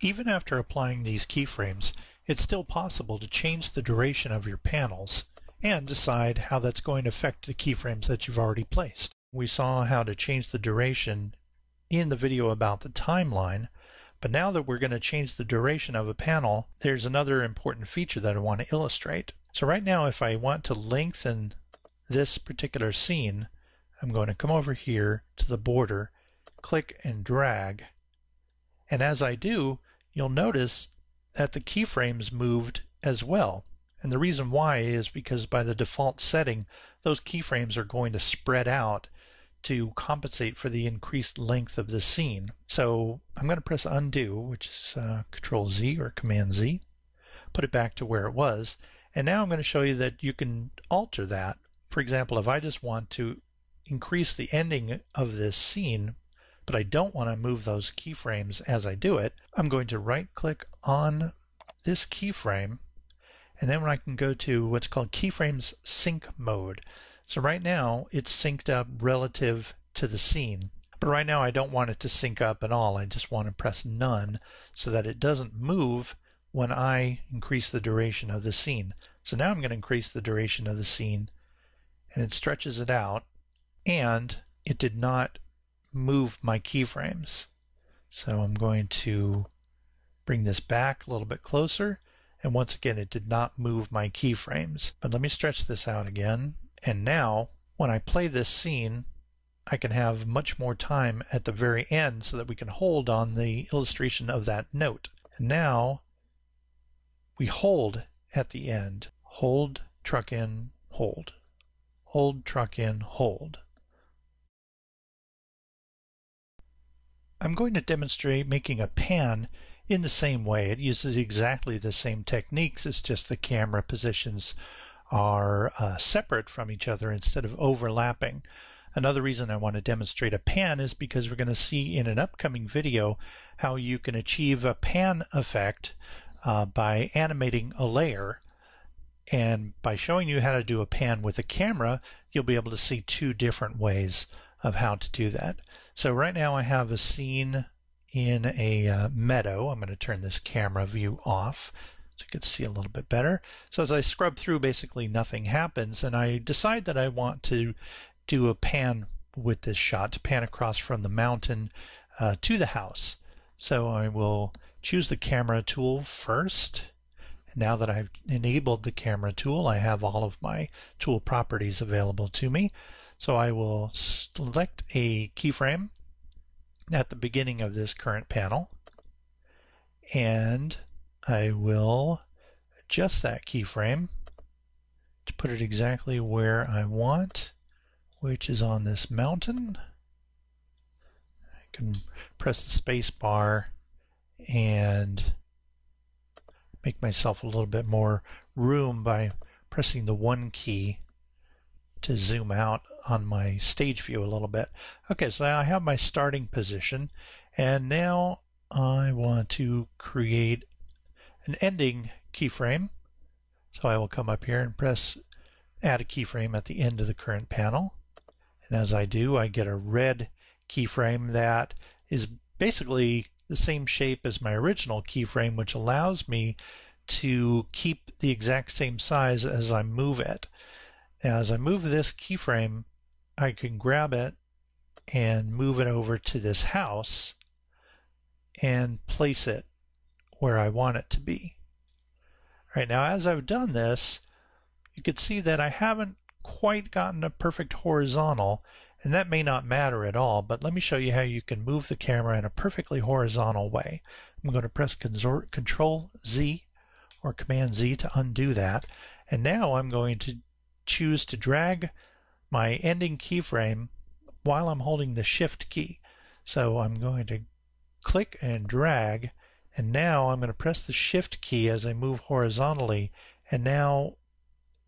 Even after applying these keyframes, it's still possible to change the duration of your panels and decide how that's going to affect the keyframes that you've already placed. We saw how to change the duration in the video about the timeline, but now that we're going to change the duration of a panel, there's another important feature that I want to illustrate. So right now, if I want to lengthen this particular scene, I'm going to come over here to the border, click and drag, and as I do, you'll notice that the keyframes moved as well. And the reason why is because by the default setting, those keyframes are going to spread out to compensate for the increased length of the scene. So I'm going to press undo, which is Control Z or Command Z, put it back to where it was. And now I'm going to show you that you can alter that. For example, if I just want to increase the ending of this scene, but I don't want to move those keyframes as I do it, I'm going to right click on this keyframe, and then I can go to what's called Keyframes Sync Mode. So right now it's synced up relative to the scene, but right now I don't want it to sync up at all. I just want to press none so that it doesn't move when I increase the duration of the scene. So now I'm going to increase the duration of the scene, and it stretches it out, and it did not move my keyframes. So I'm going to bring this back a little bit closer, and once again it did not move my keyframes. But let me stretch this out again, and now when I play this scene, I can have much more time at the very end so that we can hold on the illustration of that note. And now we hold at the end. Hold, truck in, hold. Hold, truck in, hold. I'm going to demonstrate making a pan in the same way. It uses exactly the same techniques, it's just the camera positions are separate from each other instead of overlapping. Another reason I want to demonstrate a pan is because we're going to see in an upcoming video how you can achieve a pan effect by animating a layer. And by showing you how to do a pan with a camera, you'll be able to see two different ways of how to do that. So right now I have a scene in a meadow. I'm going to turn this camera view off so you can see a little bit better. So as I scrub through, basically nothing happens, and I decide that I want to do a pan with this shot, to pan across from the mountain to the house. So I will choose the camera tool first. Now that I've enabled the camera tool, I have all of my tool properties available to me. So I will select a keyframe at the beginning of this current panel, and I will adjust that keyframe to put it exactly where I want, which is on this mountain. I can press the space bar and make myself a little bit more room by pressing the 1 key to zoom out on my stage view a little bit. Okay, so I have my starting position, and now I want to create an ending keyframe. So I will come up here and press add a keyframe at the end of the current panel. And as I do, I get a red keyframe that is basically the same shape as my original keyframe, which allows me to keep the exact same size as I move it. Now, as I move this keyframe, I can grab it and move it over to this house and place it where I want it to be. Right now, as I've done this, you can see that I haven't quite gotten a perfect horizontal, and that may not matter at all, but let me show you how you can move the camera in a perfectly horizontal way. I'm going to press Control Z or Command Z to undo that, and now I'm going to choose to drag my ending keyframe while I'm holding the Shift key. So I'm going to click and drag, and now I'm going to press the Shift key as I move horizontally, and now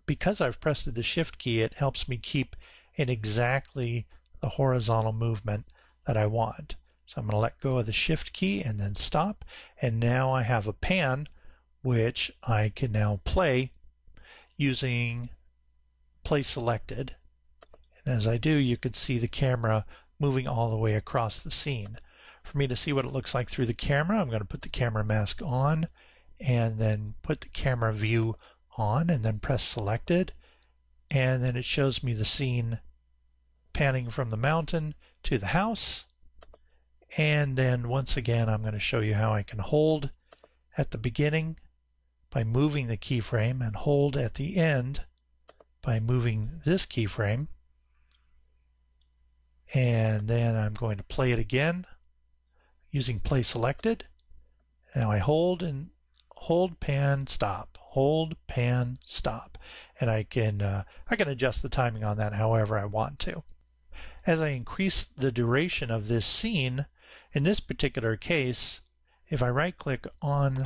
because I've pressed the Shift key, it helps me keep in exactly the horizontal movement that I want. So I'm going to let go of the Shift key and then stop, and now I have a pan which I can now play using Play Selected. And as I do, you can see the camera moving all the way across the scene. For me to see what it looks like through the camera, I'm going to put the camera mask on and then put the camera view on and then press selected, and then it shows me the scene panning from the mountain to the house. And then once again I'm going to show you how I can hold at the beginning by moving the keyframe and hold at the end by moving this keyframe. And then I'm going to play it again using play selected. Now I hold and hold, pan, stop, hold, pan, stop, and I can adjust the timing on that however I want to. As I increase the duration of this scene, in this particular case, if I right click on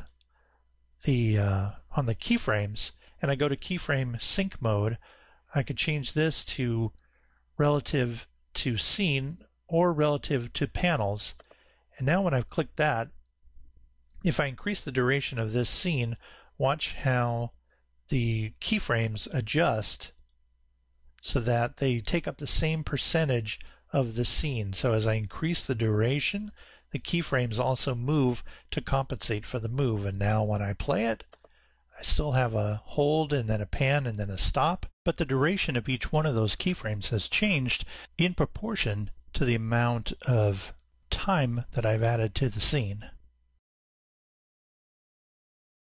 the keyframes and I go to keyframe sync mode, I can change this to relative to scene or relative to panels. And now when I've clicked that, if I increase the duration of this scene, watch how the keyframes adjust so that they take up the same percentage of the scene. So as I increase the duration, the keyframes also move to compensate for the move. And now when I play it, I still have a hold and then a pan and then a stop, but the duration of each one of those keyframes has changed in proportion to the amount of time that I've added to the scene.